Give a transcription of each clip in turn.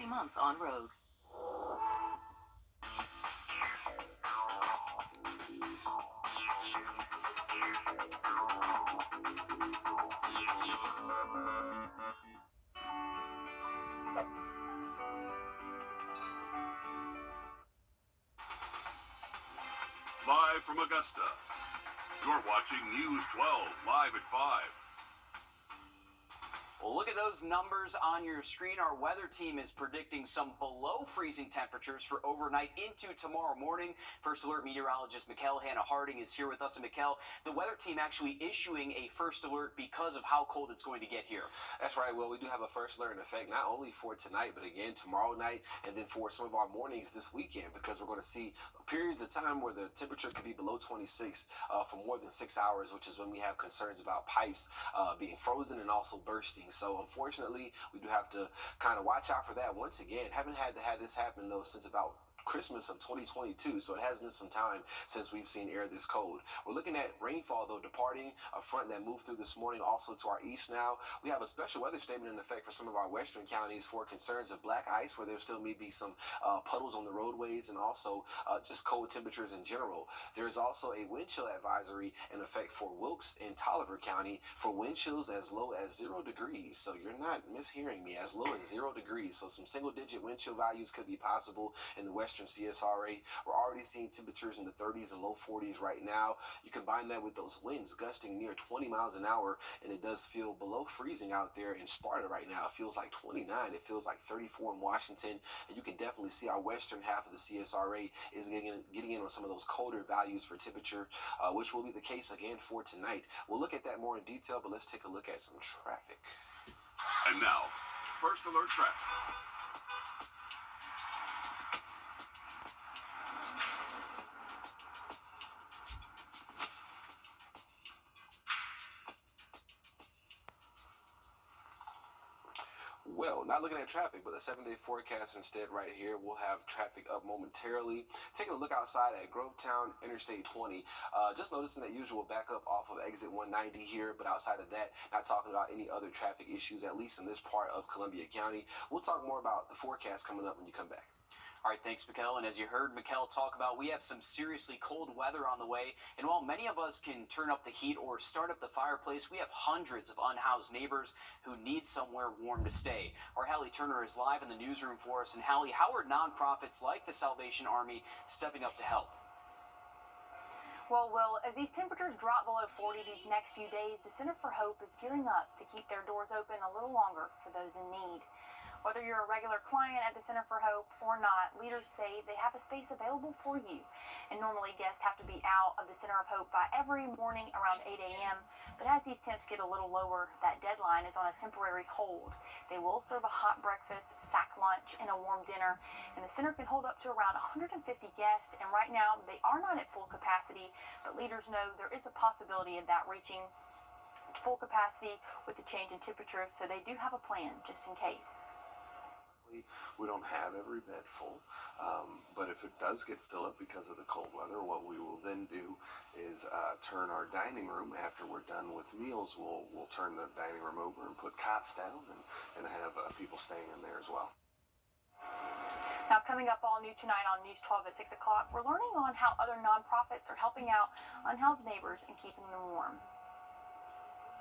months on Rogue. Live from Augusta, you're watching News 12 live at 5. Well, look at those numbers on your screen. Our weather team is predicting some below freezing temperatures for overnight into tomorrow morning. First Alert meteorologist Mikkel Hannah Harding is here with us. And Mikkel, the weather team actually issuing a first alert because of how cold it's going to get here. That's right. Well, we do have a first alert in effect not only for tonight, but again tomorrow night, and then for some of our mornings this weekend, because we're going to see periods of time where the temperature could be below 26 for more than 6 hours, which is when we have concerns about pipes being frozen and also bursting. So unfortunately, we do have to kind of watch out for that. Once again, haven't had to have this happen though since about Christmas of 2022, so it has been some time since we've seen air this cold. We're looking at rainfall though departing a front that moved through this morning also to our east now. We have a special weather statement in effect for some of our western counties for concerns of black ice, where there still may be some puddles on the roadways, and also just cold temperatures in general. There is also a wind chill advisory in effect for Wilkes and Tolliver County for wind chills as low as 0 degrees. So you're not mishearing me, as low as 0 degrees. So some single digit wind chill values could be possible in the western CSRA. We're already seeing temperatures in the 30s and low 40s right now. You combine that with those winds gusting near 20 miles an hour, and it does feel below freezing out there in Sparta right now. It feels like 29. It feels like 34 in Washington, and you can definitely see our western half of the CSRA is getting in on some of those colder values for temperature, which will be the case again for tonight. We'll look at that more in detail, but let's take a look at some traffic. And now, first alert traffic. Well, not looking at traffic, but the 7-day forecast instead right here. We'll have traffic up momentarily. Taking a look outside at Grovetown, Interstate 20. Just noticing that usual backup off of exit 190 here, but outside of that, not talking about any other traffic issues, at least in this part of Columbia County. We'll talk more about the forecast coming up when you come back. All right, thanks, Mikkel. And as you heard Mikkel talk about, we have some seriously cold weather on the way. And while many of us can turn up the heat or start up the fireplace, we have hundreds of unhoused neighbors who need somewhere warm to stay. Our Hallie Turner is live in the newsroom for us. And Hallie, how are nonprofits like the Salvation Army stepping up to help? Well, Will, as these temperatures drop below 40 these next few days, the Center for Hope is gearing up to keep their doors open a little longer for those in need. Whether you're a regular client at the Center for Hope or not, leaders say they have a space available for you. And normally guests have to be out of the Center of Hope by every morning around 8 a.m. But as these temps get a little lower, that deadline is on a temporary hold. They will serve a hot breakfast, sack lunch, and a warm dinner. And the center can hold up to around 150 guests. And right now, they are not at full capacity, but leaders know there is a possibility of that reaching full capacity with the change in temperatures. So they do have a plan just in case. We don't have every bed full, but if it does get filled up because of the cold weather, what we will then do is turn our dining room, after we're done with meals, we'll turn the dining room over and put cots down and have people staying in there as well. Now, coming up all new tonight on News 12 at 6 o'clock, we're learning on how other nonprofits are helping out unhoused neighbors and keeping them warm.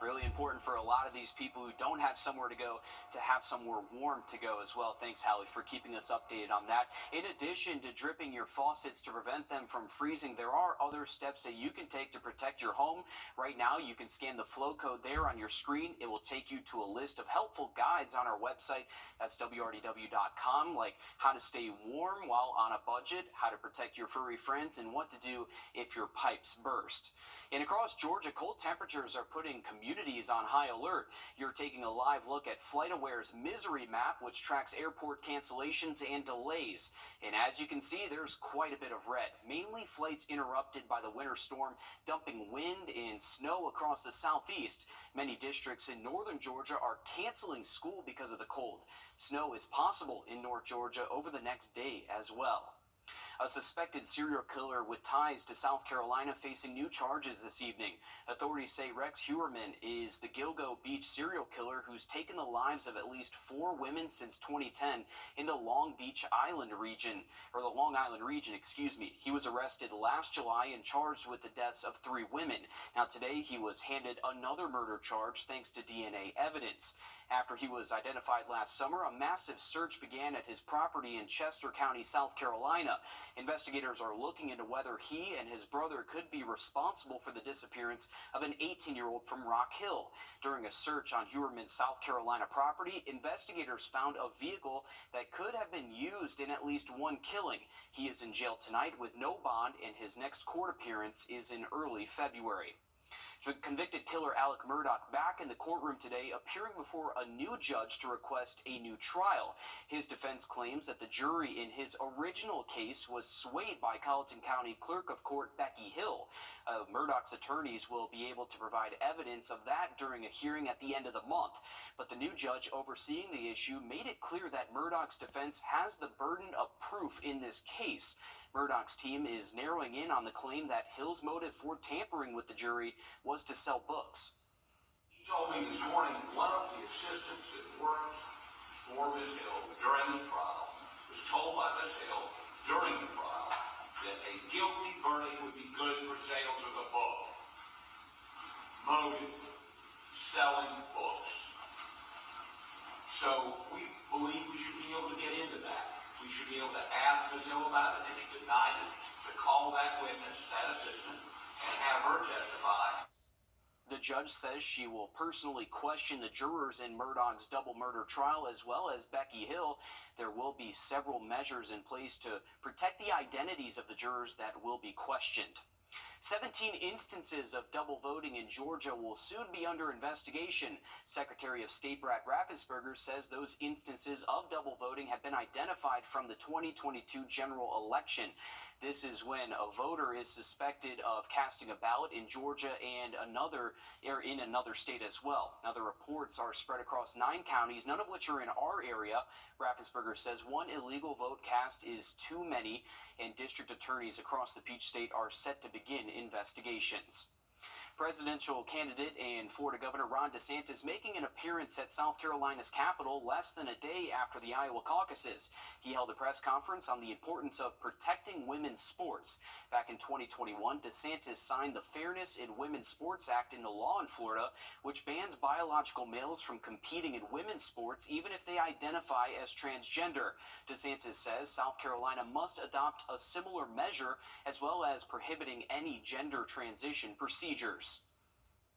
Really important for a lot of these people who don't have somewhere to go to have somewhere warm to go as well. Thanks, Hallie, for keeping us updated on that. In addition to dripping your faucets to prevent them from freezing, there are other steps that you can take to protect your home. Right now, you can scan the flow code there on your screen. It will take you to a list of helpful guides on our website. That's Wrdw.com, like how to stay warm while on a budget, how to protect your furry friends, and what to do if your pipes burst. And across Georgia, cold temperatures are putting communities on high alert. You're taking a live look at FlightAware's Misery Map, which tracks airport cancellations and delays. And as you can see, there's quite a bit of red, mainly flights interrupted by the winter storm, dumping wind and snow across the southeast. Many districts in northern Georgia are canceling school because of the cold. Snow is possible in North Georgia over the next day as well. A suspected serial killer with ties to South Carolina facing new charges this evening. Authorities say Rex Heuermann is the Gilgo Beach serial killer who's taken the lives of at least 4 women since 2010 in the Long Island region. He was arrested last July and charged with the deaths of 3 women. Now today he was handed another murder charge thanks to DNA evidence. After he was identified last summer, a massive search began at his property in Chester County, South Carolina. Investigators are looking into whether he and his brother could be responsible for the disappearance of an 18-year-old from Rock Hill. During a search on Heuermann's South Carolina property, investigators found a vehicle that could have been used in at least one killing. He is in jail tonight with no bond, and his next court appearance is in early February. Convicted killer Alec Murdaugh back in the courtroom today, appearing before a new judge to request a new trial. His defense claims that the jury in his original case was swayed by Colleton County Clerk of Court Becky Hill. Murdaugh's attorneys will be able to provide evidence of that during a hearing at the end of the month. But the new judge overseeing the issue made it clear that Murdaugh's defense has the burden of proof in this case. Murdaugh's team is narrowing in on the claim that Hill's motive for tampering with the jury was to sell books. He told me this morning one of the assistants that worked for Ms. Hill during the trial was told by Ms. Hill during the trial that a guilty verdict would be good for sales of the book. Motive, selling books. So we believe we should be able to get into that. We should be able to ask Ms. Hill about it. If she denied it, to call that witness, that assistant, and have her testify. The judge says she will personally question the jurors in Murdaugh's double murder trial as well as Becky Hill. There will be several measures in place to protect the identities of the jurors that will be questioned. 17 instances of double voting in Georgia will soon be under investigation. Secretary of State Brad Raffensperger says those instances of double voting have been identified from the 2022 general election. This is when a voter is suspected of casting a ballot in Georgia and in another state as well. Now, the reports are spread across 9 counties, none of which are in our area. Raffensperger says one illegal vote cast is too many, and district attorneys across the Peach State are set to begin investigations. Presidential candidate and Florida Governor Ron DeSantis making an appearance at South Carolina's Capitol less than a day after the Iowa caucuses. He held a press conference on the importance of protecting women's sports. Back in 2021, DeSantis signed the Fairness in Women's Sports Act into law in Florida, which bans biological males from competing in women's sports even if they identify as transgender. DeSantis says South Carolina must adopt a similar measure, as well as prohibiting any gender transition procedures.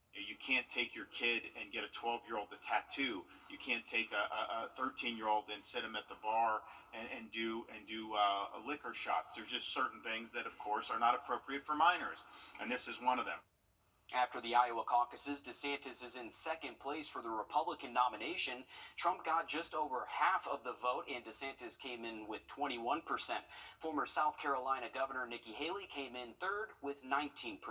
You can't take your kid and get a 12-year-old a tattoo. You can't take a 13-year-old and sit him at the bar and do liquor shots. There's just certain things that, of course, are not appropriate for minors, and this is one of them. After the Iowa caucuses, DeSantis is in second place for the Republican nomination. Trump got just over half of the vote, and DeSantis came in with 21%. Former South Carolina Governor Nikki Haley came in third with 19%.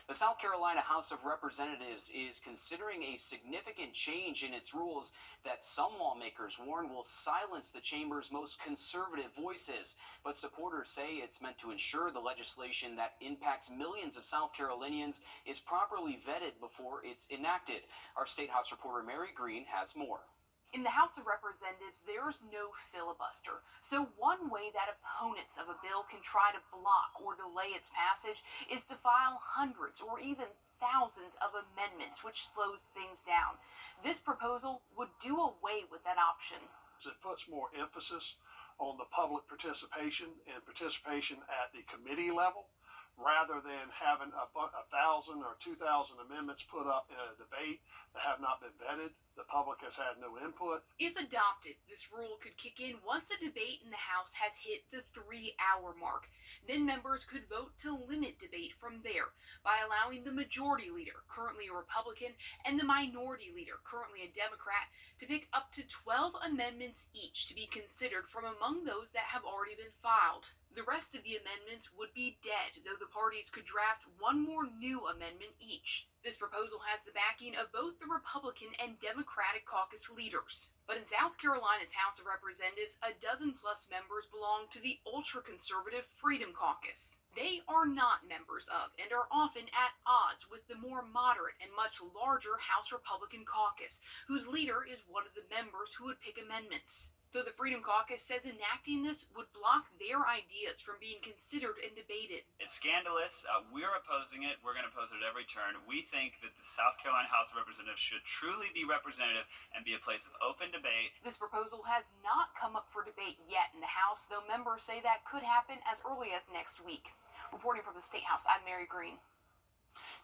The South Carolina House of Representatives is considering a significant change in its rules that some lawmakers warn will silence the chamber's most conservative voices. But supporters say it's meant to ensure the legislation that impacts millions of South Carolinians is properly vetted before it's enacted. Our State House reporter Mary Green has more. In the House of Representatives, there's no filibuster. So one way that opponents of a bill can try to block or delay its passage is to file hundreds or even thousands of amendments, which slows things down. This proposal would do away with that option. It puts more emphasis on the public participation and participation at the committee level, rather than having a 1,000 or 2,000 amendments put up in a debate that have not been vetted. The public has had no input. If adopted, this rule could kick in once a debate in the House has hit the 3-hour mark. Then members could vote to limit debate from there by allowing the majority leader, currently a Republican, and the minority leader, currently a Democrat, to pick up to 12 amendments each to be considered from among those that have already been filed. The rest of the amendments would be dead, though the parties could draft one more new amendment each. This proposal has the backing of both the Republican and Democratic caucus leaders. But in South Carolina's House of Representatives, a dozen plus members belong to the ultra-conservative Freedom Caucus. They are not members of and are often at odds with the more moderate and much larger House Republican caucus, whose leader is one of the members who would pick amendments. So the Freedom Caucus says enacting this would block their ideas from being considered and debated. It's scandalous. We're opposing it. We're going to oppose it at every turn. We think that the South Carolina House of Representatives should truly be representative and be a place of open debate. This proposal has not come up for debate yet in the House, though members say that could happen as early as next week. Reporting from the State House, I'm Mary Green.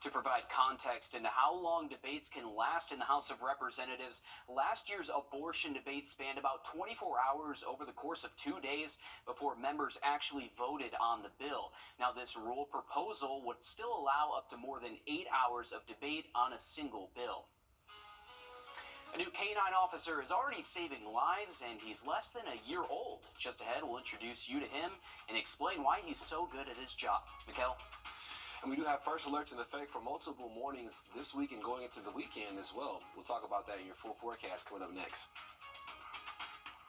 To provide context into how long debates can last in the House of Representatives, last year's abortion debate spanned about 24 hours over the course of 2 days before members actually voted on the bill. Now, this rule proposal would still allow up to more than 8 hours of debate on a single bill. A new canine officer is already saving lives, and he's less than a year old. Just ahead, we'll introduce you to him and explain why he's so good at his job. Mikkel? And we do have first alerts in effect for multiple mornings this week and going into the weekend as well. We'll talk about that in your full forecast coming up next.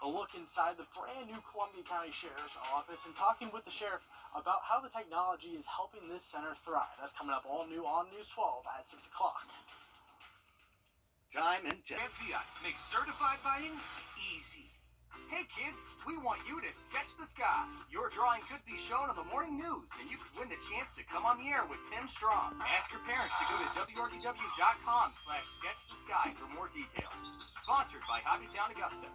A look inside the brand new Columbia County Sheriff's Office and talking with the sheriff about how the technology is helping this center thrive. That's coming up all new on News 12 at 6 o'clock. Time and Fiat makes certified buying easy. Hey kids, we want you to sketch the sky. Your drawing could be shown on the morning news, and you could win the chance to come on the air with Tim Strong. Ask your parents to go to wrdw.com/sketchthesky for more details. Sponsored by Hobbytown Augusta.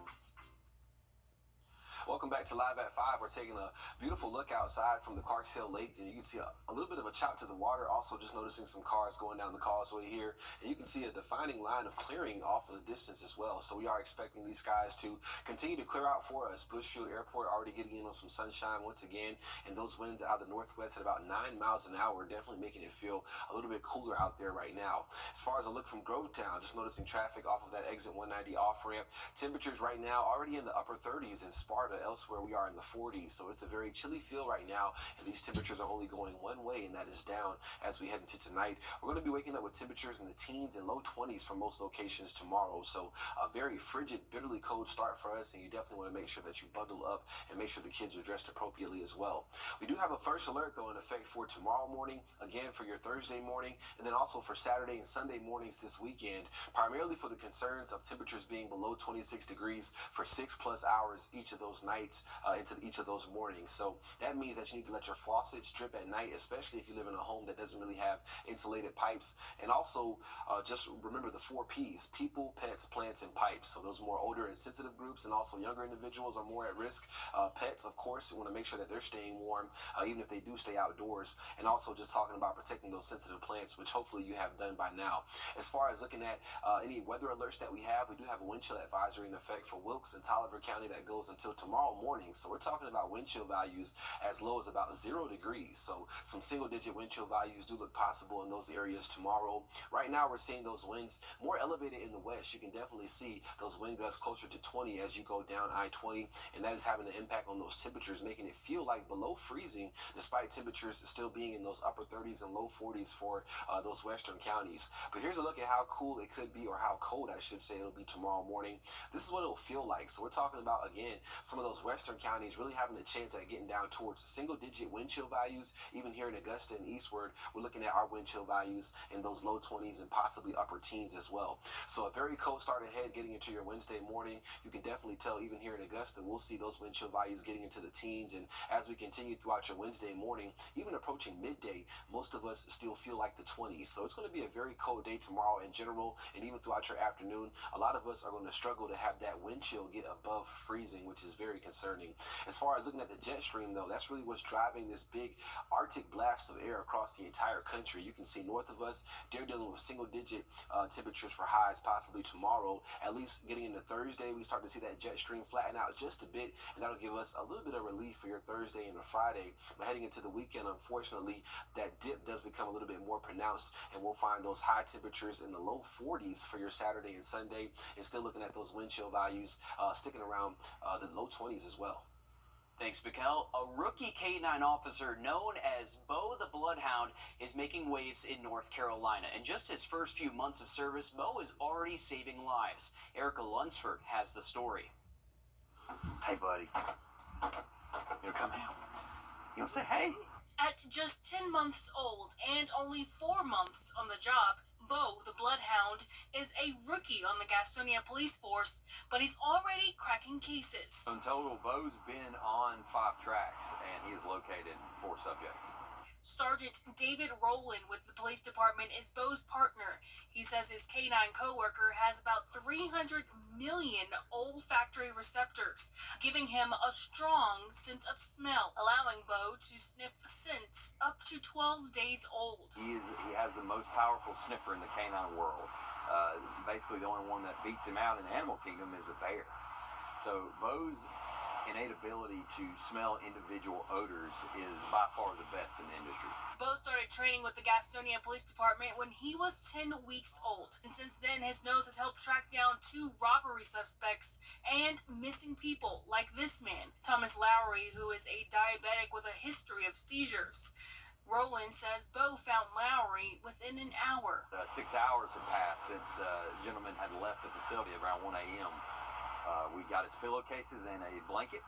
Welcome back to Live at 5. We're taking a beautiful look outside from the Clarks Hill Lake, and you can see a little bit of a chop to the water. Also, just noticing some cars going down the causeway here, and you can see a defining line of clearing off of the distance as well. So we are expecting these skies to continue to clear out for us. Bushfield Airport already getting in on some sunshine once again, and those winds out of the northwest at about 9 miles an hour, definitely making it feel a little bit cooler out there right now. As far as a look from Grovetown, just noticing traffic off of that exit 190 off ramp. Temperatures right now already in the upper 30s in Sparta. Elsewhere we are in the 40s, so it's a very chilly feel right now, and these temperatures are only going one way, and that is down as we head into tonight. We're going to be waking up with temperatures in the teens and low 20s for most locations tomorrow, so a very frigid, bitterly cold start for us, and you definitely want to make sure that you bundle up and make sure the kids are dressed appropriately as well. We do have a first alert though in effect for tomorrow morning, again for your Thursday morning, and then also for Saturday and Sunday mornings this weekend, primarily for the concerns of temperatures being below 26 degrees for 6+ hours each of those nights into each of those mornings. So that means that you need to let your faucets drip at night, especially if you live in a home that doesn't really have insulated pipes. And also just remember the 4 P's: people, pets, plants, and pipes. So those more older and sensitive groups and also younger individuals are more at risk. Pets, of course, you want to make sure that they're staying warm, even if they do stay outdoors. And also just talking about protecting those sensitive plants, which hopefully you have done by now. As far as looking at any weather alerts that we do have a wind chill advisory in effect for Wilkes and Tolliver County that goes until tomorrow morning. So we're talking about wind chill values as low as about 0 degrees. So some single-digit wind chill values do look possible in those areas tomorrow. Right now we're seeing those winds more elevated in the west. You can definitely see those wind gusts closer to 20 as you go down I-20, and that is having an impact on those temperatures, making it feel like below freezing despite temperatures still being in those upper 30s and low 40s for those western counties. But here's a look at how cool it could be, or how cold I should say it'll be tomorrow morning. This is what it'll feel like. So we're talking about, again, some of those western counties really having a chance at getting down towards single-digit wind chill values. Even here in Augusta and eastward, we're looking at our wind chill values in those low 20s and possibly upper teens as well. So a very cold start ahead getting into your Wednesday morning. You can definitely tell even here in Augusta, we'll see those wind chill values getting into the teens. And as we continue throughout your Wednesday morning, even approaching midday, most of us still feel like the 20s. So it's going to be a very cold day tomorrow in general, and even throughout your afternoon. A lot of us are going to struggle to have that wind chill get above freezing, which is very concerning. As far as looking at the jet stream, though, that's really what's driving this big Arctic blast of air across the entire country. You can see north of us, they're dealing with single-digit temperatures for highs possibly tomorrow. At least getting into Thursday, we start to see that jet stream flatten out just a bit, and that'll give us a little bit of relief for your Thursday and a Friday. But heading into the weekend, unfortunately, that dip does become a little bit more pronounced, and we'll find those high temperatures in the low 40s for your Saturday and Sunday, and still looking at those wind chill values sticking around the low 20s as well. Thanks, Mikkel. A rookie K-9 officer known as Bo the Bloodhound is making waves in North Carolina. In just his first few months of service, Bo is already saving lives. Erica Lunsford has the story. Hey, buddy. You come out. You want to say hey? At just 10 months old and only 4 months on the job, Bo, the Bloodhound, is a rookie on the Gastonia police force, but he's already cracking cases. In total, Bo's been on 5 tracks, and he has located 4 subjects. Sergeant David Rowland with the police department is Bo's partner. He says his K-9 coworker has about 300 million olfactory receptors, giving him a strong sense of smell, allowing Bo to sniff scents up to 12 days old. He has the most powerful sniffer in the canine world. Basically, the only one that beats him out in the animal kingdom is a bear. So Bo's innate ability to smell individual odors is by far the best in the industry. Bo started training with the Gastonia Police Department when he was 10 weeks old, and since then his nose has helped track down 2 robbery suspects and missing people like this man, Thomas Lowry, who is a diabetic with a history of seizures. Rowland says Bo found Lowry within an hour. 6 hours had passed since the gentleman had left the facility around 1 a.m. We got his pillowcases and a blanket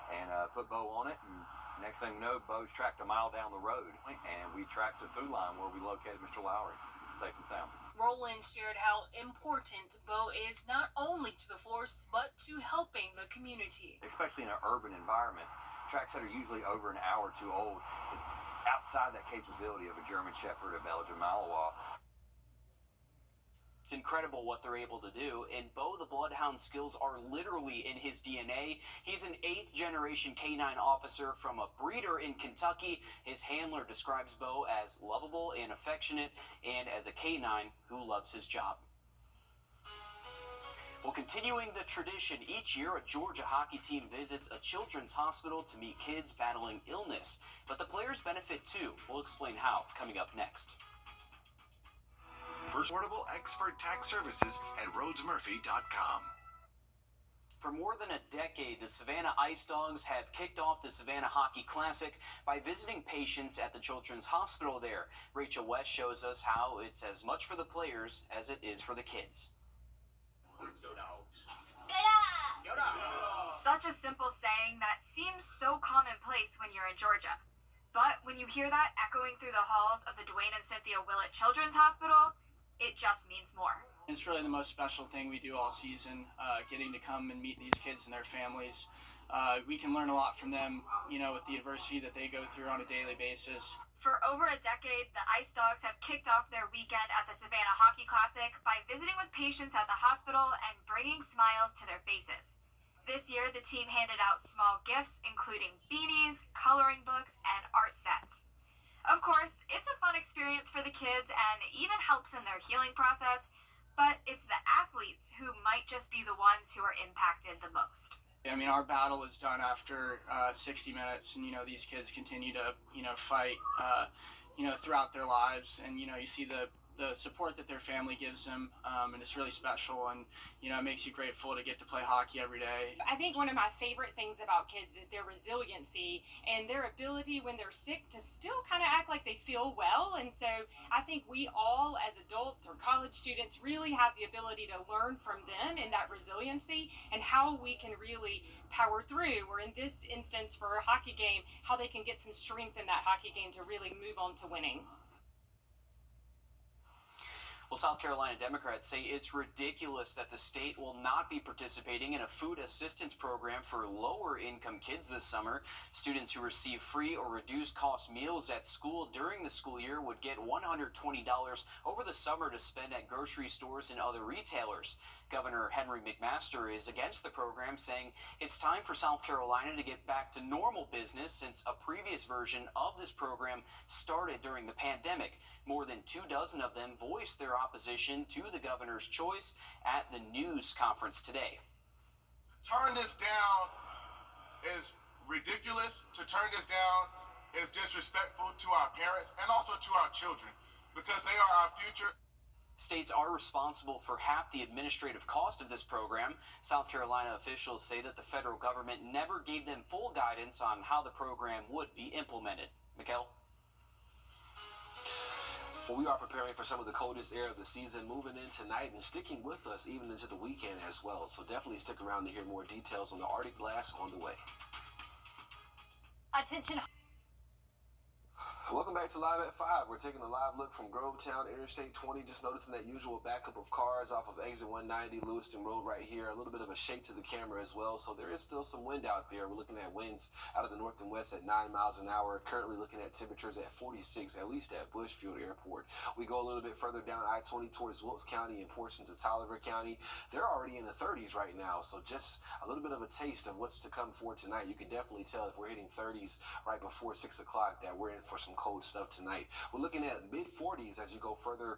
and put Bo on it. And next thing we know, Bo's tracked a mile down the road, and we tracked the food line where we located Mr. Lowry, safe and sound. Rowland shared how important Bo is not only to the force, but to helping the community. Especially in an urban environment, tracks that are usually over an hour or 2 old is outside that capability of a German Shepherd or Belgian Malinois. It's incredible what they're able to do, and Bo the Bloodhound's skills are literally in his DNA. He's an 8th generation K-9 officer from a breeder in Kentucky. His handler describes Bo as lovable and affectionate, and as a K-9 who loves his job. Well, continuing the tradition, each year a Georgia hockey team visits a children's hospital to meet kids battling illness. But the players benefit too. We'll explain how coming up next. For affordable expert tax services at rhodesmurphy.com. For more than a decade, the Savannah Ice Dogs have kicked off the Savannah Hockey Classic by visiting patients at the Children's Hospital there. Rachel West shows us how it's as much for the players as it is for the kids. Go Dogs. Go Dogs. Such a simple saying that seems so commonplace when you're in Georgia. But when you hear that echoing through the halls of the Dwayne and Cynthia Willett Children's Hospital, it just means more. It's really the most special thing we do all season, getting to come and meet these kids and their families. We can learn a lot from them, with the adversity that they go through on a daily basis. For over a decade, the Ice Dogs have kicked off their weekend at the Savannah Hockey Classic by visiting with patients at the hospital and bringing smiles to their faces. This year, the team handed out small gifts, including beanies, coloring books, and art sets. Of course, it's a fun experience for the kids and even helps in their healing process, but it's the athletes who might just be the ones who are impacted the most. I mean, our battle is done after 60 minutes, and, these kids continue to, fight, throughout their lives, and, you see the support that their family gives them, and it's really special, and it makes you grateful to get to play hockey every day. I think one of my favorite things about kids is their resiliency and their ability when they're sick to still kind of act like they feel well. And so I think we all as adults or college students really have the ability to learn from them in that resiliency and how we can really power through, or in this instance for a hockey game, how they can get some strength in that hockey game to really move on to winning. Well, South Carolina Democrats say it's ridiculous that the state will not be participating in a food assistance program for lower-income kids this summer. Students who receive free or reduced-cost meals at school during the school year would get $120 over the summer to spend at grocery stores and other retailers. Governor Henry McMaster is against the program, saying it's time for South Carolina to get back to normal business since a previous version of this program started during the pandemic. More than 24 of them voiced their opposition to the governor's choice at the news conference today. Turn this down is ridiculous. To turn this down is disrespectful to our parents and also to our children, because they are our future. States are responsible for half the administrative cost of this program. South Carolina officials say that the federal government never gave them full guidance on how the program would be implemented. Mikkel? Well, we are preparing for some of the coldest air of the season moving in tonight and sticking with us even into the weekend as well. So definitely stick around to hear more details on the Arctic blast on the way. Attention. Welcome back to Live at 5. We're taking a live look from Grovetown, Interstate 20, just noticing that usual backup of cars off of exit 190, Lewiston Road right here. A little bit of a shake to the camera as well, so there is still some wind out there. We're looking at winds out of the north and west at 9 miles an hour. Currently looking at temperatures at 46, at least at Bushfield Airport. We go a little bit further down I-20 towards Wilkes County and portions of Tolliver County. They're already in the 30s right now, so just a little bit of a taste of what's to come for tonight. You can definitely tell if we're hitting 30s right before 6 o'clock that we're in for some cold stuff tonight. We're looking at mid-40s as you go further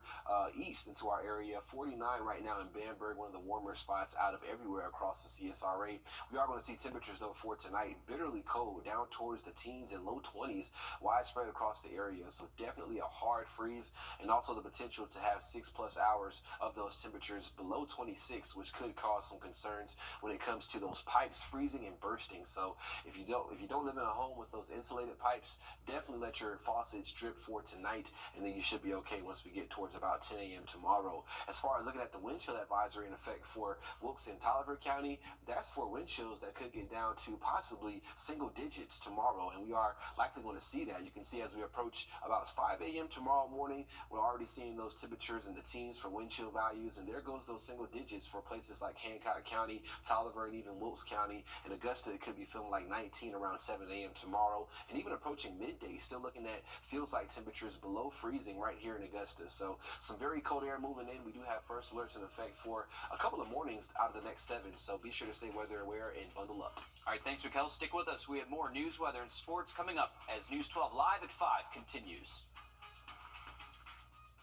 east into our area. 49 right now in Bamberg, one of the warmer spots out of everywhere across the CSRA. We are going to see temperatures, though, for tonight bitterly cold, down towards the teens and low 20s, widespread across the area. So definitely a hard freeze, and also the potential to have 6+ hours of those temperatures below 26, which could cause some concerns when it comes to those pipes freezing and bursting. So if you don't live in a home with those insulated pipes, definitely let your faucets drip for tonight, and then you should be okay once we get towards about 10 a.m. tomorrow. As far as looking at the wind chill advisory in effect for Wilkes and Tolliver County, that's for wind chills that could get down to possibly single digits tomorrow, and we are likely going to see that. You can see as we approach about 5 a.m. tomorrow morning, we're already seeing those temperatures in the teens for wind chill values, and there goes those single digits for places like Hancock County, Tolliver, and even Wilkes County. In Augusta, it could be feeling like 19 around 7 a.m. tomorrow, and even approaching midday, still looking at feels like temperatures below freezing right here in Augusta. So some very cold air moving in. We do have first alerts in effect for a couple of mornings out of the next 7, so be sure to stay weather aware and bundle up. All right, thanks, Mikkel. Stick with us. We have more news, weather, and sports coming up as News 12 Live at 5 continues.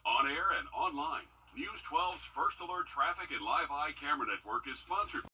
On air and online, News 12's First Alert Traffic and Live Eye Camera Network is sponsored